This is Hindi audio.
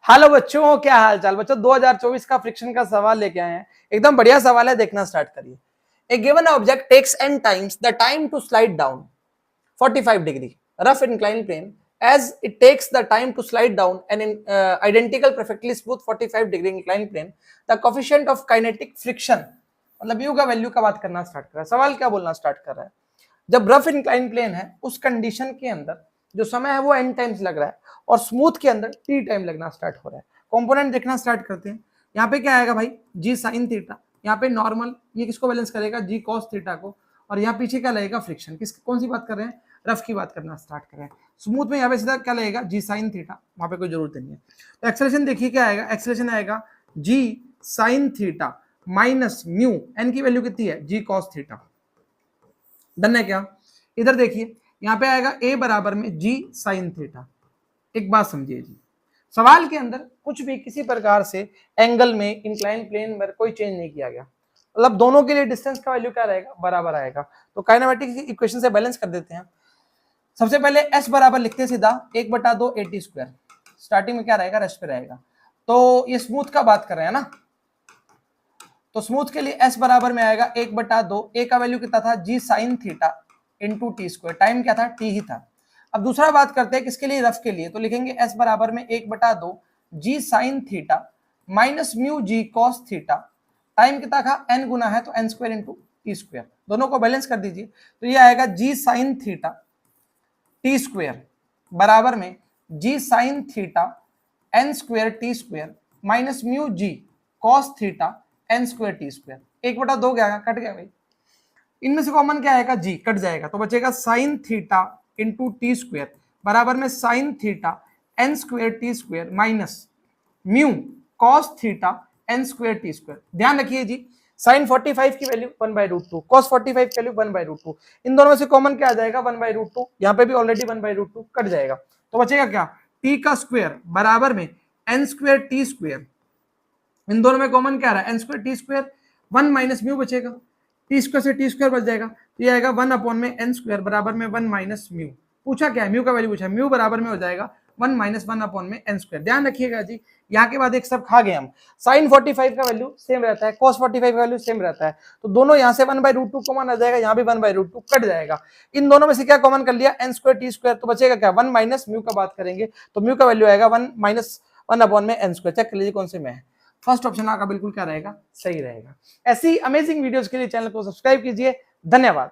हेलो बच्चों, क्या हाल चाल। बच्चों 2024 का फ्रिक्शन का सवाल लेके आए हैं। एकदम बढ़िया सवाल है, देखना स्टार्ट करिए। A given object takes n times the time to slide down 45 degree rough inclined plane as it takes the time to slide down an identical perfectly smooth 45 degree inclined plane the coefficient of kinetic friction मतलब u का वैल्यू का बात करना स्टार्ट कर रहा है। सवाल क्या बोलना स्टार्ट कर रहा है, जब रफ इंक्लाइन प्लेन है उस कंडीशन के अंदर जो समय है वो n टाइम्स लग रहा है और स्मूथ के अंदर t टाइम लगना स्टार्ट हो रहा है। कंपोनेंट देखना स्टार्ट करते हैं। यहाँ पे क्या आएगा भाई, g sin थीटा, यहाँ पे नॉर्मल, ये किसको बैलेंस करेगा, g cos थीटा को, और यहाँ पीछे क्या लगेगा, फ्रिक्शन। किस कौन सी बात कर रहे हैं, रफ की बात करना स्टार्ट कर रहे हैं। स्मूथ में यहाँ पे सीधा क्या लगेगा, g sin थीटा, वहां पे कोई जरूरत नहीं है। तो एक्सेलरेशन देखिए क्या आएगा, एक्सेलरेशन आएगा g sin theta minus mu, n की वैल्यू कितनी है, g cos थीटा। डन है क्या। इधर देखिए यहाँ पे आएगा a बराबर में g sin थीटा। एक बात समझिए जी, सवाल के अंदर कुछ भी किसी प्रकार से एंगल में इंक्लाइन प्लेन में कोई चेंज नहीं किया गया, मतलब दोनों के लिए डिस्टेंस का वैल्यू क्या रहेगा, बराबर आएगा। तो काइनेमेटिक इक्वेशन से बैलेंस कर देते हैं। सबसे पहले s बराबर लिखते हैं सीधा 1/2 AT स्क्वायर, स्टार्टिंग में क्या रहेगा, रेस्ट पे रहेगा। तो ये स्मूथ का बात कर रहे हैं ना, तो स्मूथ के लिए s बराबर में आएगा 1/2, a का वैल्यू कितना था, g sin theta into T square, time क्या था, t ही था। अब दूसरा बात करते हैं किसके लिए, रफ के लिए, तो लिखेंगे s बराबर में 1/2 g sin theta minus mu g cos theta, time कितना था, n गुना है तो n square into T square, दोनों को बैलेंस कर दीजिए। तो ये आएगा g sin theta T square बराबर में g sin theta n square T square minus mu g cos theta n square T square. 1/2 क्या कट गया भाई, इनमें से कॉमन क्या आएगा, g कट जाएगा, तो बचेगा sin theta into T square बराबर में sin theta n square T square minus mu cos theta n square T square. ध्यान रखिए जी, sin 45 की वैल्यू 1/√2, cos 45 की वैल्यू 1/√2, इन दोनों में से कॉमन क्या आ जाएगा, 1/√2, यहाँ पे भी ऑलरेडी 1/√2 कट जाएगा, तो बचेगा क्या, t का स्क्वायर बराबर में n स्क्वायर टी स्क्वायर, इन दोनों में कॉमन क्या आ रहा है, n square T square, 1 minus mu बचेगा, टी स्क्वायर से टी स्क्वायर बच जाएगा, तो ये आएगा 1 में n स्क्वायर बराबर में 1 माइनस म्यू। पूछा क्या है, म्यू का वैल्यू पूछा है, म्यू बराबर में हो जाएगा 1 माइनस 1 में n स्क्वायर। ध्यान रखिएगा जी, यहाँ के बाद एक सब खा गए हम, sin 45 का वैल्यू सेम रहता है, cos 45 का वैल्यू सेम रहता है, तो दोनों यहाँ से 1/√2 कॉमन आ जाएगा, यहाँ भी 1/√2 कट जाएगा। इन दोनों में से क्या कॉमन कर लिया, n स्क्वायर टी स्क्वायर, तो बचेगा क्या, 1 माइनस म्यू का बात करेंगे तो म्यू का वैल्यू आएगा 1 माइनस 1 में n स्क्वायर। चेक कर लीजिए कौन से में है, फर्स्ट ऑप्शन आपका बिल्कुल क्या रहेगा, सही रहेगा। ऐसी अमेजिंग वीडियोस के लिए चैनल को सब्सक्राइब कीजिए। धन्यवाद।